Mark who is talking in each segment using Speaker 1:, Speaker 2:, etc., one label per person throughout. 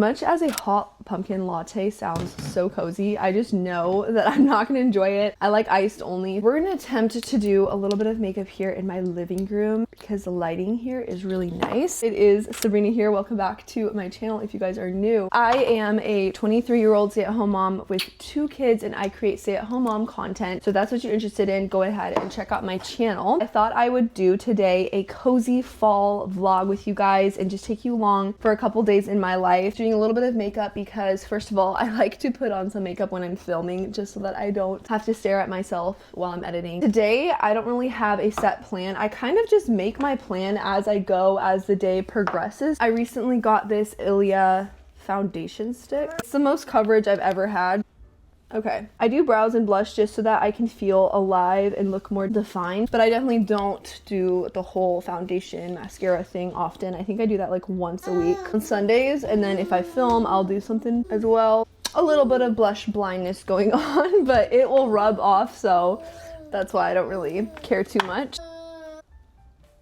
Speaker 1: Much as a hot pumpkin latte sounds so cozy, I just know that I'm not gonna enjoy it. I like iced only. We're gonna attempt to do a little bit of makeup here in my living room because the lighting here is really nice. It is Sabrina here. Welcome back to my channel if you guys are new. I am a 23-year-old stay-at-home mom with 2 kids and I create stay-at-home mom content. So that's what you're interested in, go ahead and check out my channel. I thought I would do today a cozy fall vlog with you guys and just take you along for a couple days in my life, doing a little bit of makeup because first of all, I like to put on some makeup when I'm filming just so that I don't have to stare at myself while I'm editing. Today, I don't really have a set plan. I kind of just make my plan as I go as the day progresses. I recently got this Ilia foundation stick. It's the most coverage I've ever had. Okay, I do brows and blush just so that I can feel alive and look more defined, but I definitely don't do the whole foundation mascara thing often. I think I do that like once a week on Sundays, and then if I film, I'll do something as well. A little bit of blush blindness going on, but it will rub off, so that's why I don't really care too much.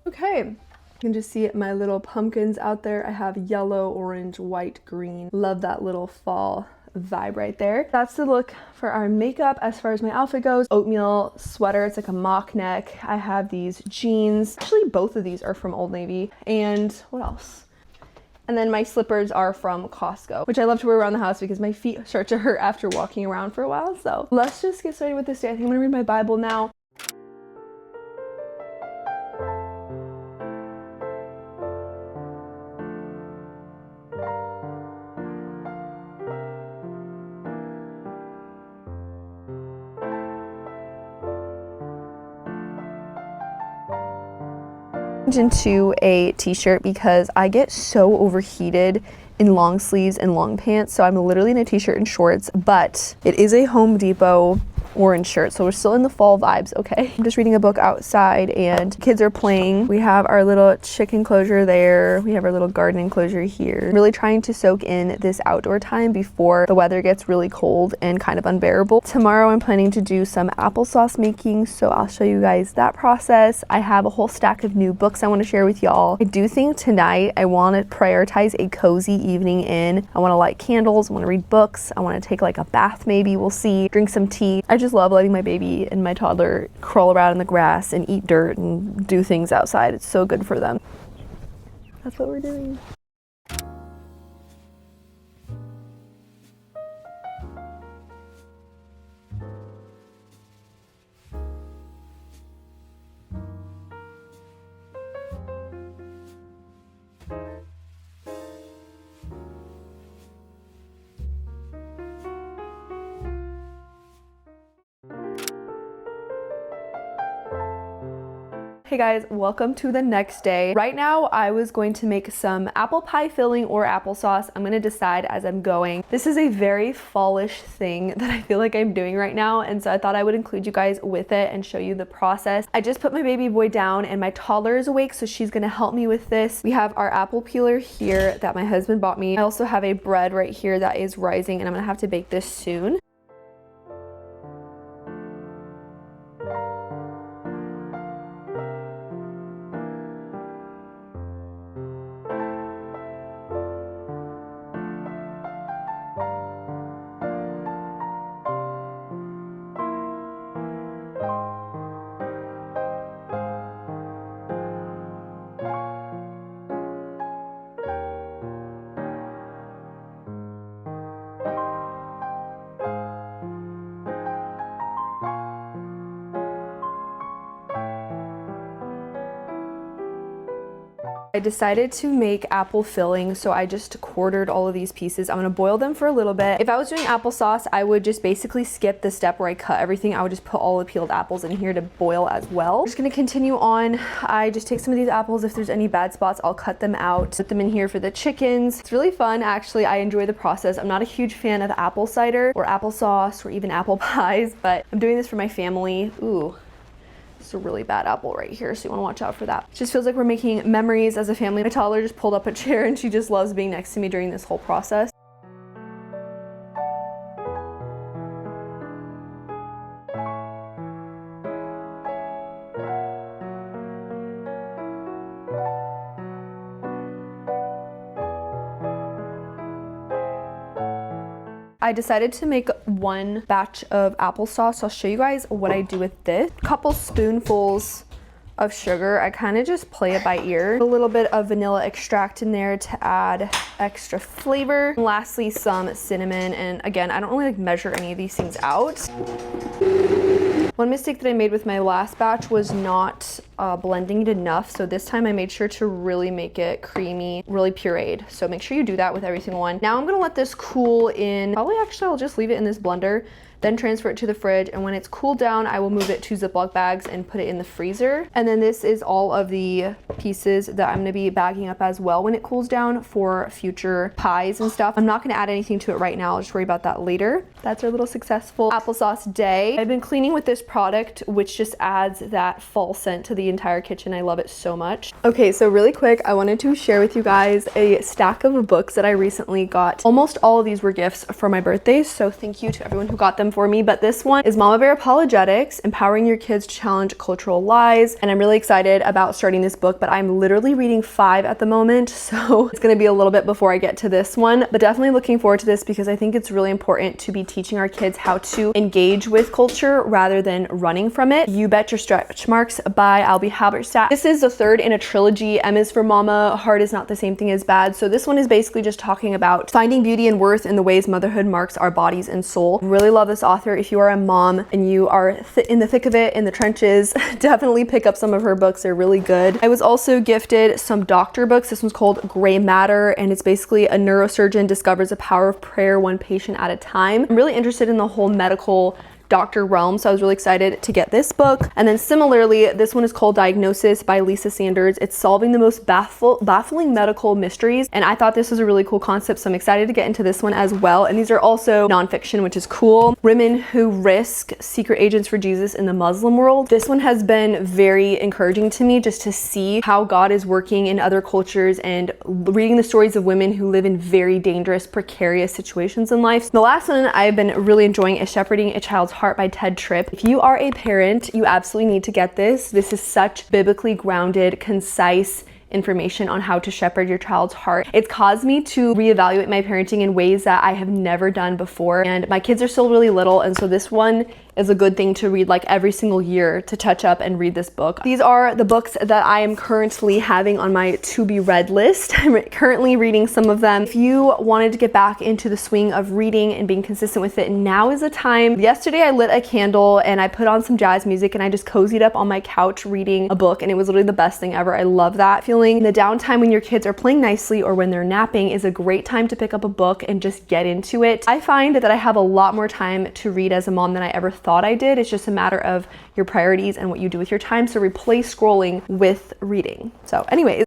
Speaker 1: Okay. You can just see my little pumpkins out there. I have yellow, orange, white, green. Love that little fall vibe right there. That's the look for our makeup. As far as my outfit goes, oatmeal sweater, it's like a mock neck. I have these jeans. Actually, both of these are from Old Navy. And what else? And then my slippers are from Costco, which I love to wear around the house because my feet start to hurt after walking around for a while. So let's just get started with this day. I think I'm gonna read my Bible now. Into a t-shirt because I get so overheated in long sleeves and long pants, so I'm literally in a t-shirt and shorts, but it is a Home Depot orange shirt, so we're still in the fall vibes. Okay, I'm just reading a book outside and kids are playing. We have our little chicken enclosure there, we have our little garden enclosure here. Really trying to soak in this outdoor time before the weather gets really cold and kind of unbearable. Tomorrow I'm planning to do some applesauce making, so I'll show you guys that process. I have a whole stack of new books I want to share with y'all. I do think tonight I want to prioritize a cozy evening in. I want to light candles, I want to read books, I want to take like a bath maybe, we'll see, drink some tea. I just love letting my baby and my toddler crawl around in the grass and eat dirt and do things outside. It's so good for them. That's what we're doing. Hey guys, welcome to the next day. Right now, I was going to make some apple pie filling or applesauce. I'm gonna decide as I'm going. This is a very fallish thing that I feel like I'm doing right now, and so I thought I would include you guys with it and show you the process. I just put my baby boy down and my toddler is awake, so she's gonna help me with this. We have our apple peeler here that my husband bought me. I also have a bread right here that is rising, and I'm gonna have to bake this soon. I decided to make apple filling, so I just quartered all of these pieces. I'm gonna boil them for a little bit. If I was doing applesauce, I would just basically skip the step where I cut everything. I would just put all the peeled apples in here to boil as well. I'm just gonna continue on. I just take some of these apples. If there's any bad spots, I'll cut them out. Put them in here for the chickens. It's really fun, actually. I enjoy the process. I'm not a huge fan of apple cider or applesauce or even apple pies, but I'm doing this for my family. Ooh. It's a really bad apple right here, so you want to watch out for that. It just feels like we're making memories as a family. My toddler just pulled up a chair and she just loves being next to me during this whole process. I decided to make one batch of applesauce. I'll show you guys what I do with this. A couple spoonfuls of sugar. I kind of just play it by ear. A little bit of vanilla extract in there to add extra flavor. And lastly, some cinnamon. And again, I don't really like measure any of these things out. One mistake that I made with my last batch was not blending it enough. So this time I made sure to really make it creamy, really pureed. So make sure you do that with every single one. Now I'm gonna let this cool in, probably actually I'll just leave it in this blender, then transfer it to the fridge. And when it's cooled down, I will move it to Ziploc bags and put it in the freezer. And then this is all of the pieces that I'm gonna be bagging up as well when it cools down for future pies and stuff. I'm not gonna add anything to it right now. I'll just worry about that later. That's our little successful applesauce day. I've been cleaning with this product, which just adds that fall scent to the entire kitchen. I love it so much. Okay, so really quick, I wanted to share with you guys a stack of books that I recently got. Almost all of these were gifts for my birthday, so thank you to everyone who got them for me. But this one is Mama Bear Apologetics, Empowering Your Kids to Challenge Cultural Lies. And I'm really excited about starting this book, but I'm literally reading 5 at the moment. So it's gonna be a little bit before I get to this one, but definitely looking forward to this because I think it's really important to be teaching our kids how to engage with culture rather than running from it. You Bet Your Stretch Marks by Albie Halberstadt. This is the third in a trilogy. M is for Mama, Hard is Not the Same Thing as Bad. So this one is basically just talking about finding beauty and worth in the ways motherhood marks our bodies and soul. Really love this author. If you are a mom and you are in the thick of it, in the trenches, definitely pick up some of her books. They're really good. I was also gifted some doctor books. This one's called Gray Matter, and it's basically a neurosurgeon discovers the power of prayer one patient at a time. I'm really interested in the whole medical doctor realm, so I was really excited to get this book. And then similarly, this one is called Diagnosis by Lisa Sanders. It's solving the most baffling medical mysteries, and I thought this was a really cool concept, so I'm excited to get into this one as well. And these are also nonfiction, which is cool. Women Who Risk, Secret Agents for Jesus in the Muslim World. This one has been very encouraging to me just to see how God is working in other cultures and reading the stories of women who live in very dangerous, precarious situations in life. The last one I've been really enjoying is Shepherding a Child's Heart by Ted Tripp. If you are a parent, you absolutely need to get this. This is such biblically grounded, concise information on how to shepherd your child's heart. It's caused me to reevaluate my parenting in ways that I have never done before. And my kids are still really little, and so this one is a good thing to read like every single year, to touch up and read this book. These are the books that I am currently having on my to be read list. I'm currently reading some of them. If you wanted to get back into the swing of reading and being consistent with it, now is the time. Yesterday I lit a candle and I put on some jazz music and I just cozied up on my couch reading a book, and it was literally the best thing ever. I love that feeling. The downtime when your kids are playing nicely or when they're napping is a great time to pick up a book and just get into it. I find that I have a lot more time to read as a mom than I ever thought I did. It's just a matter of your priorities and what you do with your time. So replace scrolling with reading. So anyways.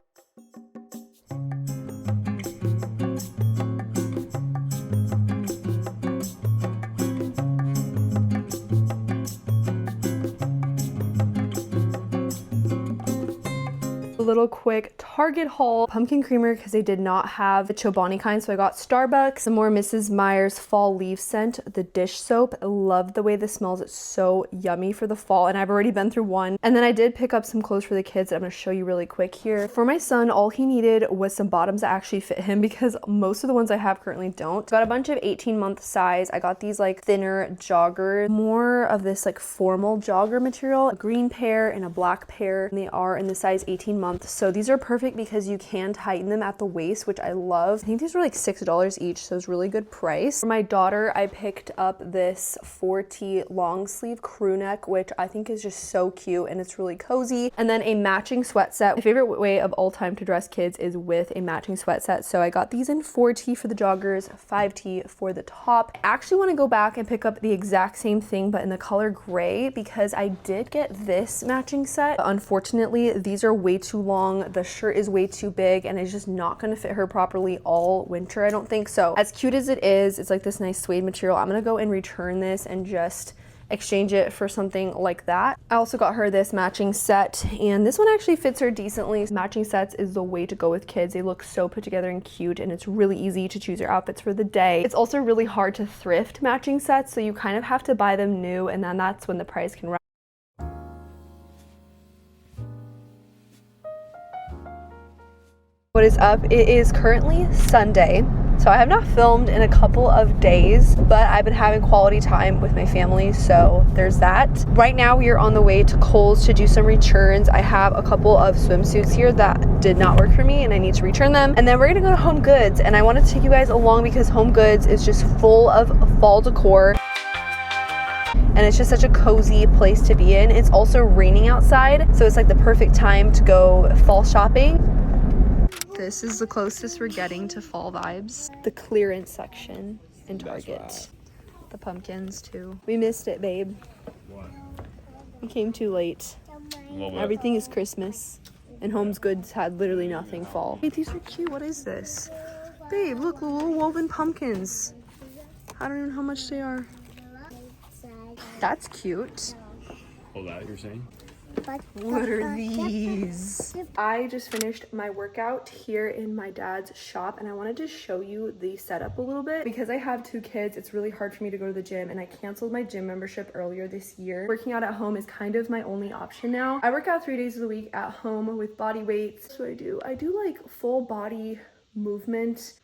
Speaker 1: A little quick Target haul. Pumpkin creamer because they did not have the Chobani kind, so I got Starbucks. Some more Mrs. Meyer's fall leaf scent, the dish soap. I love the way this smells. It's so yummy for the fall, and I've already been through one. And then I did pick up some clothes for the kids that I'm going to show you really quick here. For my son, all he needed was some bottoms that actually fit him because most of the ones I have currently don't. Got a bunch of 18-month size. I got these like thinner joggers, more of this like formal jogger material, a green pair and a black pair, and they are in the size 18 months. So these are perfect because you can tighten them at the waist, which I love. I think these were like $6 each, so it's really good price. For my daughter, I picked up this 4T long sleeve crew neck, which I think is just so cute and it's really cozy. And then a matching sweat set. My favorite way of all time to dress kids is with a matching sweat set. So I got these in 4T for the joggers, 5T for the top. I actually want to go back and pick up the exact same thing, but in the color gray, because I did get this matching set. Unfortunately, these are way too long. The shirt is way too big and it's just not going to fit her properly all winter, I don't think. So as cute as it is, it's like this nice suede material. I'm going to go and return this and just exchange it for something like that. I also got her this matching set, and this one actually fits her decently. Matching sets is the way to go with kids. They look so put together and cute, and it's really easy to choose your outfits for the day. It's also really hard to thrift matching sets, so you kind of have to buy them new, and then that's when the price can rise. What is up? It is currently Sunday. So I have not filmed in a couple of days, but I've been having quality time with my family, so there's that. Right now we are on the way to Kohl's to do some returns. I have a couple of swimsuits here that did not work for me and I need to return them. And then we're gonna go to Home Goods, and I want to take you guys along because Home Goods is just full of fall decor. And it's just such a cozy place to be in. It's also raining outside, so it's like the perfect time to go fall shopping. This is the closest we're getting to fall vibes. The clearance section in Target. The pumpkins too. We missed it, babe.
Speaker 2: What?
Speaker 1: We came too late. Everything is Christmas. And Home Goods had literally nothing fall. Hey, these are cute. What is this? Babe, look, the little woven pumpkins. I don't even know how much they are. That's cute.
Speaker 2: Oh, that you're saying?
Speaker 1: What are these? I just finished my workout here in my dad's shop, and I wanted to show you the setup a little bit. Because I have 2 kids, it's really hard for me to go to the gym, and I canceled my gym membership earlier this year. Working out at home is kind of my only option now. I work out 3 days of the week at home with body weights. That's what I do. I do like full body movement.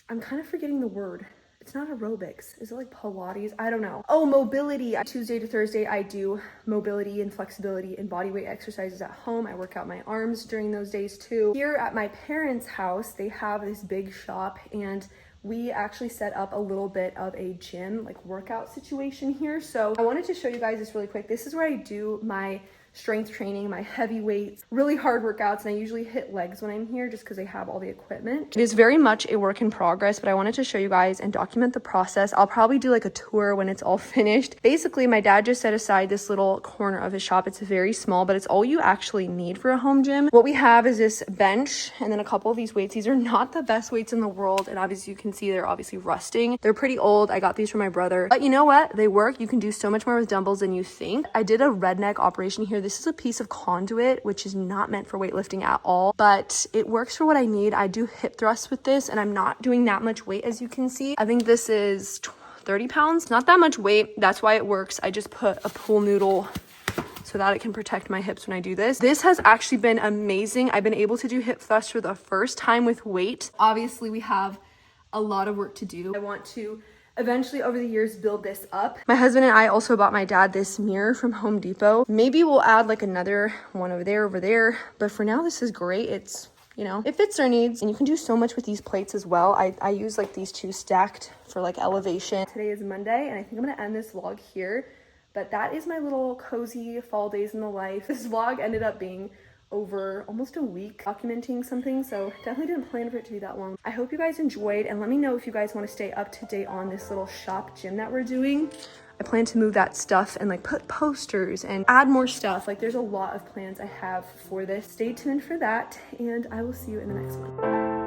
Speaker 1: I'm kind of forgetting the word. It's not aerobics. Is it like Pilates? I don't know. Oh, mobility. Tuesday to Thursday, I do mobility and flexibility and body weight exercises at home. I work out my arms during those days too. Here at my parents' house, they have this big shop, and we actually set up a little bit of a gym, like workout situation here. So I wanted to show you guys this really quick. This is where I do my strength training, my heavy weights, really hard workouts, and I usually hit legs when I'm here just because I have all the equipment. It is very much a work in progress, but I wanted to show you guys and document the process. I'll probably do like a tour when it's all finished. Basically, my dad just set aside this little corner of his shop. It's very small, but it's all you actually need for a home gym. What we have is this bench and then a couple of these weights. These are not the best weights in the world, and obviously you can see they're obviously rusting. They're pretty old. I got these from my brother, but you know what? They work. You can do so much more with dumbbells than you think. I did a redneck operation here. This is a piece of conduit, which is not meant for weightlifting at all, but it works for what I need. I do hip thrusts with this, and I'm not doing that much weight, as you can see. I think this is 30 pounds, not that much weight. That's why it works. I just put a pool noodle so that it can protect my hips when I do this. This has actually been amazing. I've been able to do hip thrusts for the first time with weight. Obviously, we have a lot of work to do. I want to eventually over the years build this up. My husband and I also bought my dad this mirror from Home Depot. Maybe we'll add like another one over there, but for now this is great. It's, you know, it fits our needs, and you can do so much with these plates as well. I use like these 2 stacked for like elevation. Today is Monday, and I think I'm gonna end this vlog here, but that is my little cozy fall days in the life. This vlog ended up being over almost a week documenting something, so definitely didn't plan for it to be that long. I hope you guys enjoyed, and let me know if you guys want to stay up to date on this little shop gym that we're doing. I plan to move that stuff and like put posters and add more stuff. Like there's a lot of plans I have for this. Stay tuned for that, and I will see you in the next one.